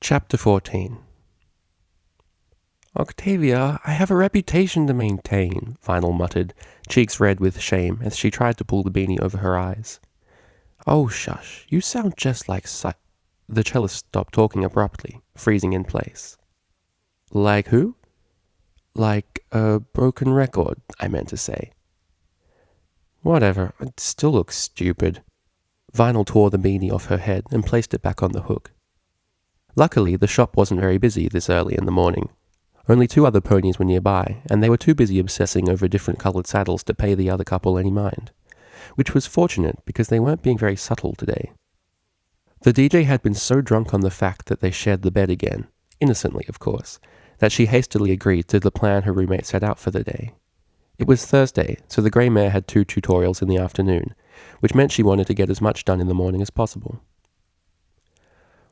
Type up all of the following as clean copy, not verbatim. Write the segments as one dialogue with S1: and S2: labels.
S1: Chapter 14. "Octavia, I have a reputation to maintain," Vinyl muttered, cheeks red with shame as she tried to pull the beanie over her eyes. "Oh, shush, you sound just like The cellist stopped talking abruptly, freezing in place. "Like who?" "Like a broken record, I meant to say." "Whatever, it still looks stupid." Vinyl tore the beanie off her head and placed it back on the hook. Luckily, the shop wasn't very busy this early in the morning. Only 2 other ponies were nearby, and they were too busy obsessing over different colored saddles to pay the other couple any mind, which was fortunate because they weren't being very subtle today. The DJ had been so drunk on the fact that they shared the bed again, innocently of course, that she hastily agreed to the plan her roommate set out for the day. It was Thursday, so the grey mare had 2 tutorials in the afternoon, which meant she wanted to get as much done in the morning as possible.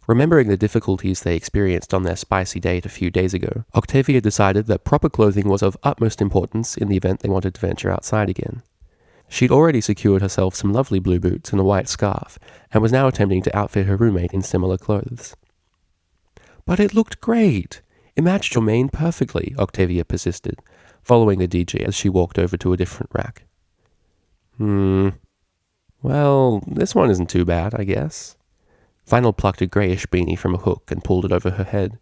S1: Remembering the difficulties they experienced on their spicy date a few days ago, Octavia decided that proper clothing was of utmost importance in the event they wanted to venture outside again. She'd already secured herself some lovely blue boots and a white scarf, and was now attempting to outfit her roommate in similar clothes. "But it looked great! It matched your mane perfectly," Octavia persisted, following the DJ as she walked over to a different rack. Well, this one isn't too bad, I guess." Vinyl plucked a greyish beanie from a hook and pulled it over her head.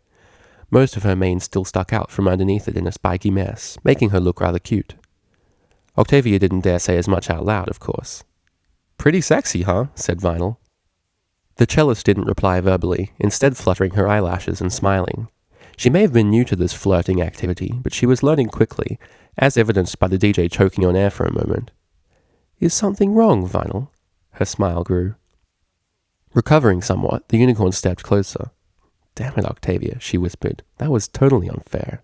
S1: Most of her mane still stuck out from underneath it in a spiky mess, making her look rather cute. Octavia didn't dare say as much out loud, of course. "Pretty sexy, huh?" said Vinyl. The cellist didn't reply verbally, instead fluttering her eyelashes and smiling. She may have been new to this flirting activity, but she was learning quickly, as evidenced by the DJ choking on air for a moment. "Is something wrong, Vinyl?" Her smile grew. Recovering somewhat, the unicorn stepped closer. "Damn it, Octavia," she whispered. "That was totally unfair."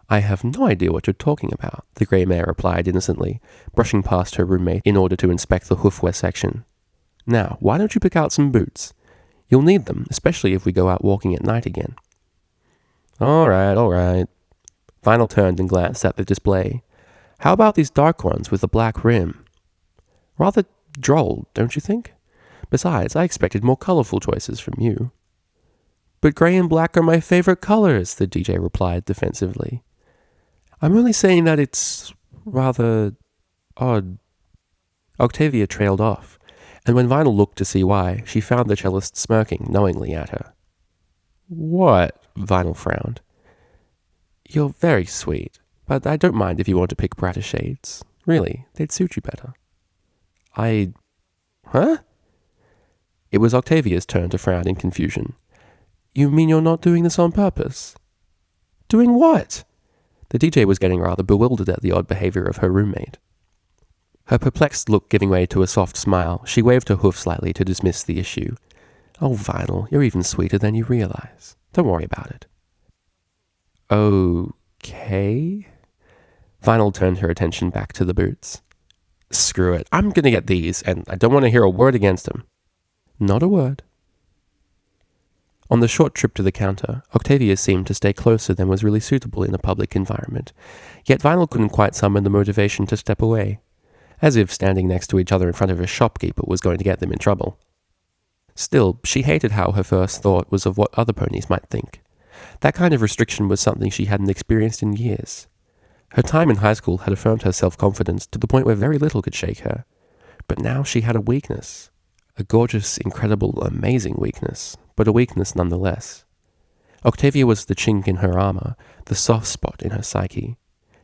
S1: "I have no idea what you're talking about," the grey mare replied innocently, brushing past her roommate in order to inspect the hoofwear section. "Now, why don't you pick out some boots? You'll need them, especially if we go out walking at night again." All right. Vinyl turned and glanced at the display. "How about these dark ones with a black rim? Rather droll, don't you think? Besides, I expected more colorful choices from you." "But gray and black are my favorite colors," the DJ replied defensively. "I'm only saying that it's rather odd." Octavia trailed off, and when Vinyl looked to see why, she found the cellist smirking knowingly at her. "What?" Vinyl frowned. "You're very sweet, but I don't mind if you want to pick brighter shades. Really, they'd suit you better." Huh?" It was Octavia's turn to frown in confusion. "You mean you're not doing this on purpose?" "Doing what?" The DJ was getting rather bewildered at the odd behavior of her roommate. Her perplexed look giving way to a soft smile, she waved her hoof slightly to dismiss the issue. "Oh, Vinyl, you're even sweeter than you realize. Don't worry about it." "Okay." Vinyl turned her attention back to the boots. "Screw it. I'm gonna get these, and I don't want to hear a word against them." "Not a word." On the short trip to the counter, Octavia seemed to stay closer than was really suitable in a public environment, yet Vinyl couldn't quite summon the motivation to step away, as if standing next to each other in front of a shopkeeper was going to get them in trouble. Still, she hated how her first thought was of what other ponies might think. That kind of restriction was something she hadn't experienced in years. Her time in high school had affirmed her self-confidence to the point where very little could shake her, but now she had a weakness. A gorgeous, incredible, amazing weakness, but a weakness nonetheless. Octavia was the chink in her armor, the soft spot in her psyche.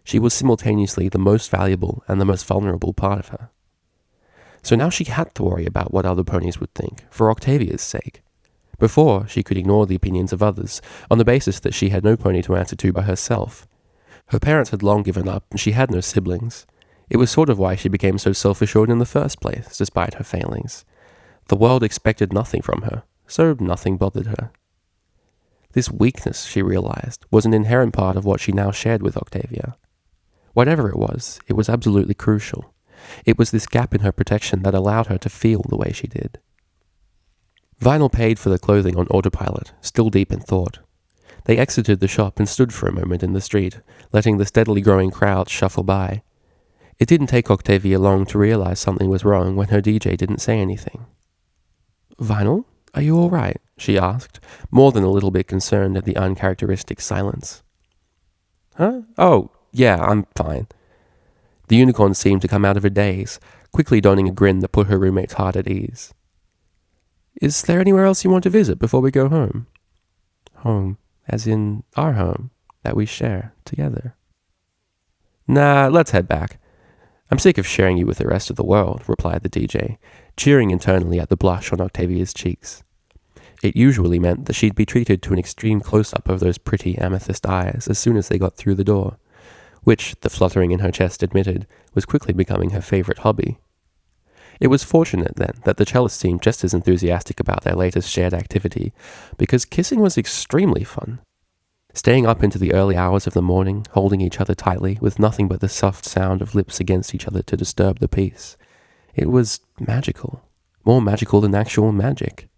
S1: She was simultaneously the most valuable and the most vulnerable part of her. So now she had to worry about what other ponies would think, for Octavia's sake. Before, she could ignore the opinions of others, on the basis that she had no pony to answer to by herself. Her parents had long given up, and she had no siblings. It was sort of why she became so self-assured in the first place, despite her failings. The world expected nothing from her, so nothing bothered her. This weakness, she realized, was an inherent part of what she now shared with Octavia. Whatever it was absolutely crucial. It was this gap in her protection that allowed her to feel the way she did. Vinyl paid for the clothing on autopilot, still deep in thought. They exited the shop and stood for a moment in the street, letting the steadily growing crowd shuffle by. It didn't take Octavia long to realize something was wrong when her DJ didn't say anything. "Vinyl, are you all right?" she asked, more than a little bit concerned at the uncharacteristic silence. Huh? Oh, yeah, I'm fine. The unicorn seemed to come out of a daze, quickly donning a grin that put her roommate's heart at ease. Is there anywhere else you want to visit before we go home? Home, as in our home, that we share together. Nah, let's head back. I'm sick of sharing you with the rest of the world, replied the DJ, cheering internally at the blush on Octavia's cheeks. It usually meant that she'd be treated to an extreme close-up of those pretty amethyst eyes as soon as they got through the door, which, the fluttering in her chest admitted, was quickly becoming her favorite hobby. It was fortunate, then, that the cellist seemed just as enthusiastic about their latest shared activity, because kissing was extremely fun. Staying up into the early hours of the morning, holding each other tightly, with nothing but the soft sound of lips against each other to disturb the peace. It was magical. More magical than actual magic.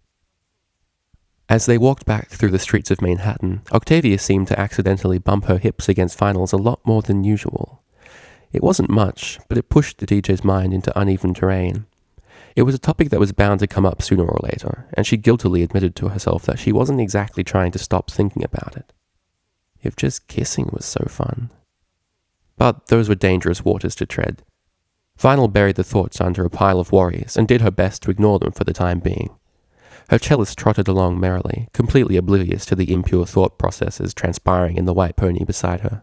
S1: As they walked back through the streets of Manhattan, Octavia seemed to accidentally bump her hips against vinyls a lot more than usual. It wasn't much, but it pushed the DJ's mind into uneven terrain. It was a topic that was bound to come up sooner or later, and she guiltily admitted to herself that she wasn't exactly trying to stop thinking about it. If just kissing was so fun. But those were dangerous waters to tread. Vinyl buried the thoughts under a pile of worries and did her best to ignore them for the time being. Her cellist trotted along merrily, completely oblivious to the impure thought processes transpiring in the white pony beside her.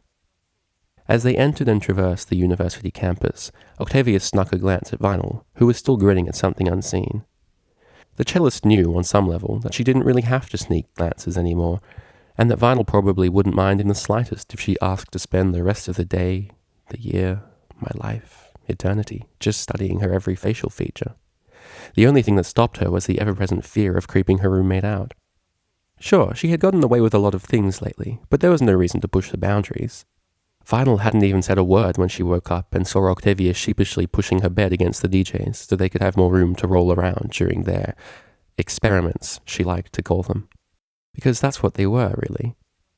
S1: As they entered and traversed the university campus, Octavia snuck a glance at Vinyl, who was still grinning at something unseen. The cellist knew, on some level, that she didn't really have to sneak glances anymore, and that Vinyl probably wouldn't mind in the slightest if she asked to spend the rest of the day, the year, my life, eternity, just studying her every facial feature. The only thing that stopped her was the ever-present fear of creeping her roommate out. Sure, she had gotten away with a lot of things lately, but there was no reason to push the boundaries. Vinyl hadn't even said a word when she woke up and saw Octavia sheepishly pushing her bed against the DJ's so they could have more room to roll around during their experiments, she liked to call them. Because that's what they were, really.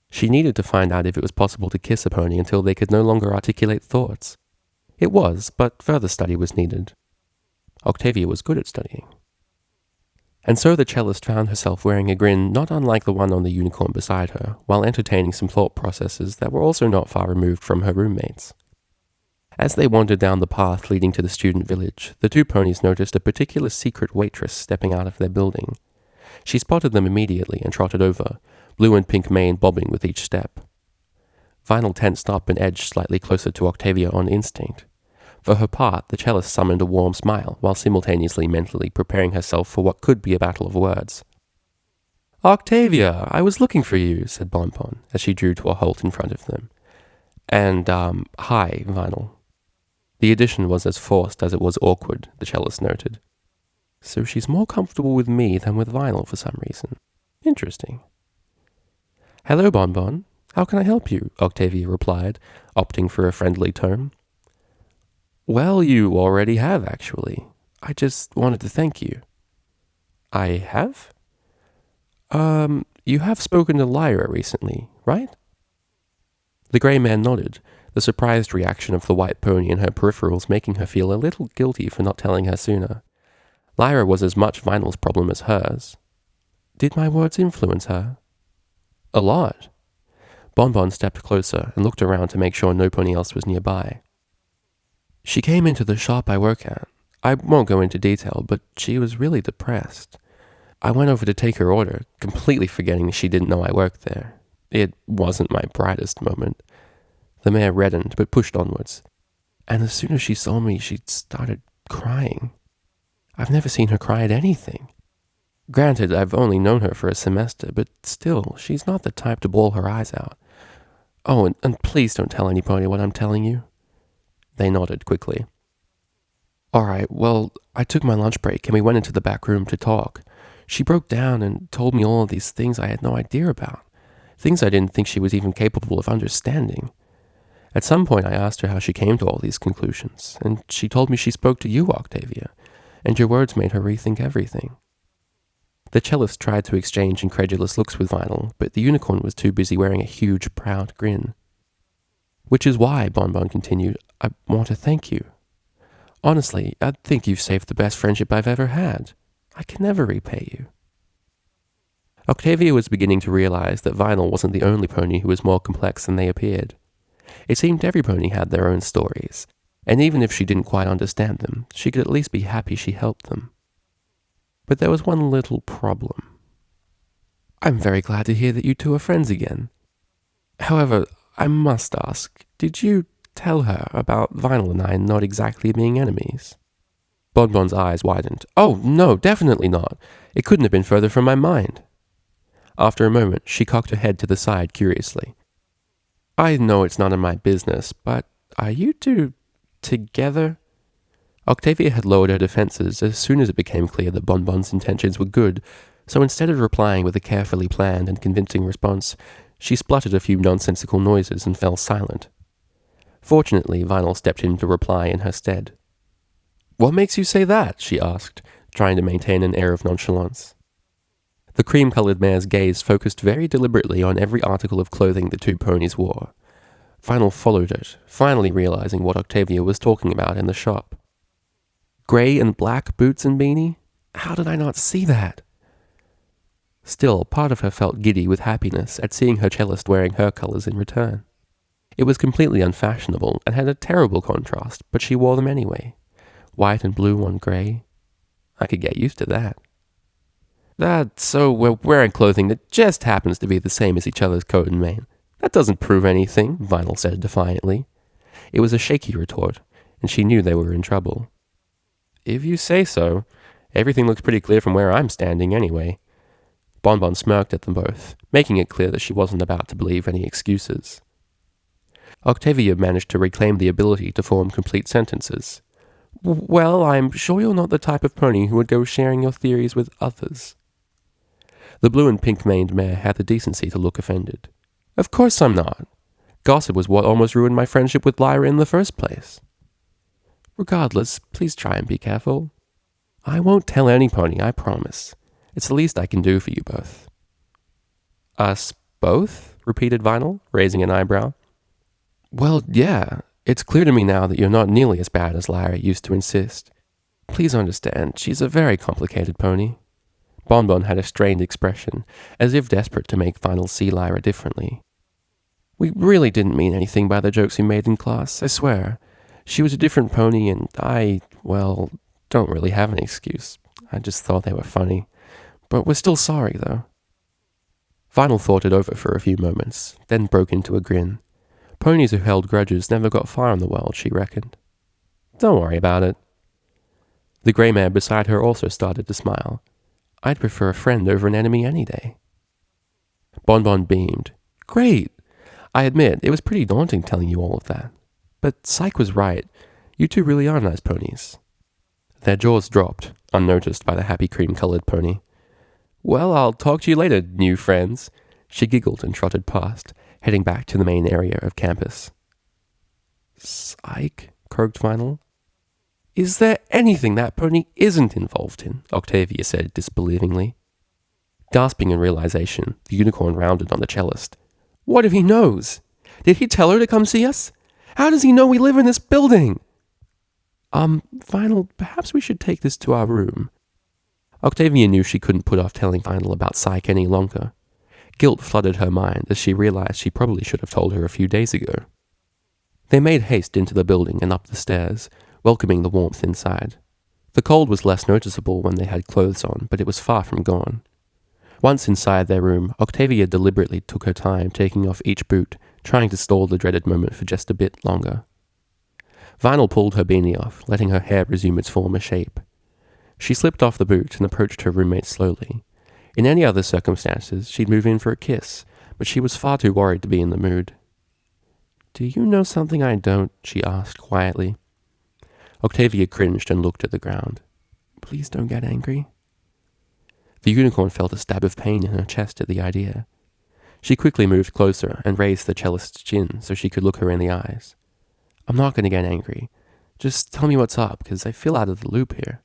S1: She needed to find out if it was possible to kiss a pony until they could no longer articulate thoughts. It was, but further study was needed. Octavia was good at studying. And so the cellist found herself wearing a grin not unlike the one on the unicorn beside her, while entertaining some thought processes that were also not far removed from her roommates. As they wandered down the path leading to the student village, the two ponies noticed a particular secret waitress stepping out of their building. She spotted them immediately and trotted over, blue and pink mane bobbing with each step. Vinyl tensed up and edged slightly closer to Octavia on instinct. For her part, the cellist summoned a warm smile, while simultaneously mentally preparing herself for what could be a battle of words. "Octavia, I was looking for you," said Bonbon, as she drew to a halt in front of them. And, hi, Vinyl. The addition was as forced as it was awkward, the cellist noted. So she's more comfortable with me than with Vinyl for some reason. Interesting. "Hello, Bonbon. How can I help you?" Octavia replied, opting for a friendly tone. "Well, you already have, actually. I just wanted to thank you." "I have?" You have spoken to Lyra recently, right?" The grey man nodded, the surprised reaction of the white pony in her peripherals making her feel a little guilty for not telling her sooner. Lyra was as much Vinyl's problem as hers. Did my words influence her? A lot. Bonbon stepped closer and looked around to make sure no pony else was nearby. She came into the shop I work at. I won't go into detail, but she was really depressed. I went over to take her order, completely forgetting she didn't know I worked there. It wasn't my brightest moment. The mare reddened, but pushed onwards. And as soon as she saw me, she started crying. I've never seen her cry at anything. Granted, I've only known her for a semester, but still, she's not the type to bawl her eyes out. Oh, and please don't tell anybody what I'm telling you. They nodded quickly. All right, well, I took my lunch break and we went into the back room to talk. She broke down and told me all of these things I had no idea about. Things I didn't think she was even capable of understanding. At some point I asked her how she came to all these conclusions, and she told me she spoke to you, Octavia, and your words made her rethink everything. The cellist tried to exchange incredulous looks with Vinyl, but the unicorn was too busy wearing a huge, proud grin. Which is why, Bonbon continued, I want to thank you. Honestly, I think you've saved the best friendship I've ever had. I can never repay you. Octavia was beginning to realize that Vinyl wasn't the only pony who was more complex than they appeared. It seemed every pony had their own stories, and even if she didn't quite understand them, she could at least be happy she helped them. But there was one little problem. I'm very glad to hear that you two are friends again. However, I must ask, did you tell her about Vinyl and I not exactly being enemies? Bonbon's eyes widened. Oh, no, definitely not. It couldn't have been further from my mind. After a moment, she cocked her head to the side curiously. I know it's none of my business, but are you two together? Octavia had lowered her defenses as soon as it became clear that Bonbon's intentions were good, so instead of replying with a carefully planned and convincing response, she spluttered a few nonsensical noises and fell silent. Fortunately, Vinyl stepped in to reply in her stead. What makes you say that? She asked, trying to maintain an air of nonchalance. The cream-coloured mare's gaze focused very deliberately on every article of clothing the two ponies wore. Vinyl followed it, finally realizing what Octavia was talking about in the shop. Grey and black boots and beanie? How did I not see that? Still, part of her felt giddy with happiness at seeing her cellist wearing her colours in return. It was completely unfashionable and had a terrible contrast, but she wore them anyway. White and blue on grey. I could get used to that. So we're wearing clothing that just happens to be the same as each other's coat and mane. That doesn't prove anything, Vinyl said defiantly. It was a shaky retort, and she knew they were in trouble. If you say so. Everything looks pretty clear from where I'm standing anyway. Bonbon smirked at them both, making it clear that she wasn't about to believe any excuses. Octavia managed to reclaim the ability to form complete sentences. Well, I'm sure you're not the type of pony who would go sharing your theories with others. The blue and pink-maned mare had the decency to look offended. Of course I'm not. Gossip was what almost ruined my friendship with Lyra in the first place. Regardless, please try and be careful. I won't tell any pony, I promise. It's the least I can do for you both. Us both? Repeated Vinyl, raising an eyebrow. Well, yeah. It's clear to me now that you're not nearly as bad as Lyra used to insist. Please understand, she's a very complicated pony. Bonbon had a strained expression, as if desperate to make Vinyl see Lyra differently. We really didn't mean anything by the jokes we made in class, I swear. She was a different pony and I, well, don't really have an excuse. I just thought they were funny. But we're still sorry, though. Vinyl thought it over for a few moments, then broke into a grin. Ponies who held grudges never got far in the world, she reckoned. Don't worry about it. The grey mare beside her also started to smile. I'd prefer a friend over an enemy any day. Bonbon beamed. Great! I admit, it was pretty daunting telling you all of that. But Psyche was right. You two really are nice ponies. Their jaws dropped, unnoticed by the happy cream-coloured pony. Well, I'll talk to you later, new friends. She giggled and trotted past, heading back to the main area of campus. Psyche? Croaked Vinyl. Is there anything that pony isn't involved in? Octavia said disbelievingly. Gasping in realization, the unicorn rounded on the cellist. What if he knows? Did he tell her to come see us? How does he know we live in this building? Vinyl, perhaps we should take this to our room. Octavia knew she couldn't put off telling Vinyl about Psyche any longer. Guilt flooded her mind as she realized she probably should have told her a few days ago. They made haste into the building and up the stairs, welcoming the warmth inside. The cold was less noticeable when they had clothes on, but it was far from gone. Once inside their room, Octavia deliberately took her time taking off each boot, trying to stall the dreaded moment for just a bit longer. Vinyl pulled her beanie off, letting her hair resume its former shape. She slipped off the boot and approached her roommate slowly. In any other circumstances, she'd move in for a kiss, but she was far too worried to be in the mood. Do you know something I don't? She asked quietly. Octavia cringed and looked at the ground. Please don't get angry. The unicorn felt a stab of pain in her chest at the idea. She quickly moved closer and raised the cellist's chin so she could look her in the eyes. I'm not going to get angry. Just tell me what's up, because I feel out of the loop here.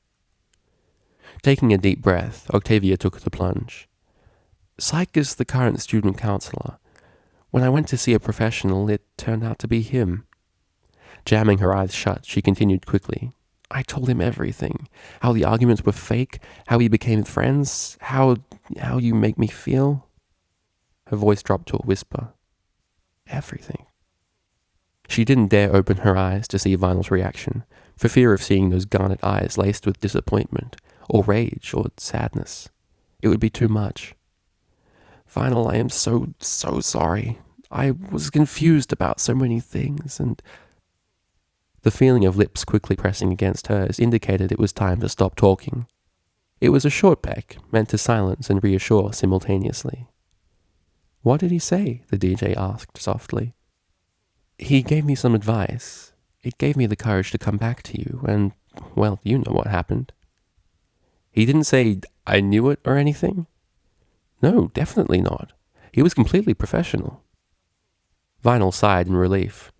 S1: Taking a deep breath, Octavia took the plunge. Psyche is the current student counselor. When I went to see a professional, it turned out to be him. Jamming her eyes shut, she continued quickly. I told him everything. How the arguments were fake, how we became friends, how you make me feel. Her voice dropped to a whisper. Everything. She didn't dare open her eyes to see Vinyl's reaction, for fear of seeing those garnet eyes laced with disappointment, or rage, or sadness. It would be too much. Vinyl, I am so sorry. I was confused about so many things, and... The feeling of lips quickly pressing against hers indicated it was time to stop talking. It was a short peck, meant to silence and reassure simultaneously. What did he say? The DJ asked softly. He gave me some advice. It gave me the courage to come back to you, and, well, you know what happened. He didn't say I knew it or anything? No, definitely not. He was completely professional. Vinyl sighed in relief.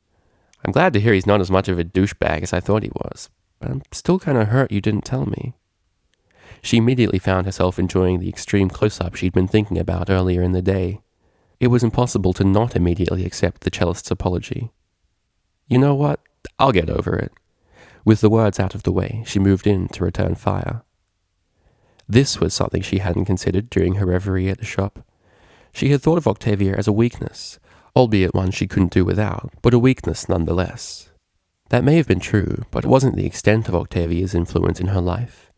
S1: I'm glad to hear he's not as much of a douchebag as I thought he was, but I'm still kind of hurt you didn't tell me. She immediately found herself enjoying the extreme close-up she'd been thinking about earlier in the day. It was impossible to not immediately accept the cellist's apology. You know what? I'll get over it. With the words out of the way, she moved in to return fire. This was something she hadn't considered during her reverie at the shop. She had thought of Octavia as a weakness, albeit one she couldn't do without, but a weakness nonetheless. That may have been true, but it wasn't the extent of Octavia's influence in her life.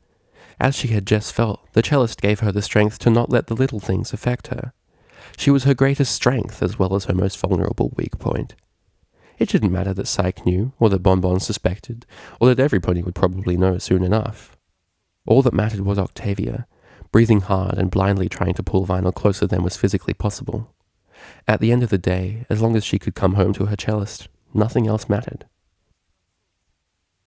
S1: As she had just felt, the cellist gave her the strength to not let the little things affect her. She was her greatest strength as well as her most vulnerable weak point. It didn't matter that Psyche knew, or that Bonbon suspected, or that everybody would probably know soon enough. All that mattered was Octavia, breathing hard and blindly trying to pull Vinyl closer than was physically possible. At the end of the day, as long as she could come home to her cellist, nothing else mattered.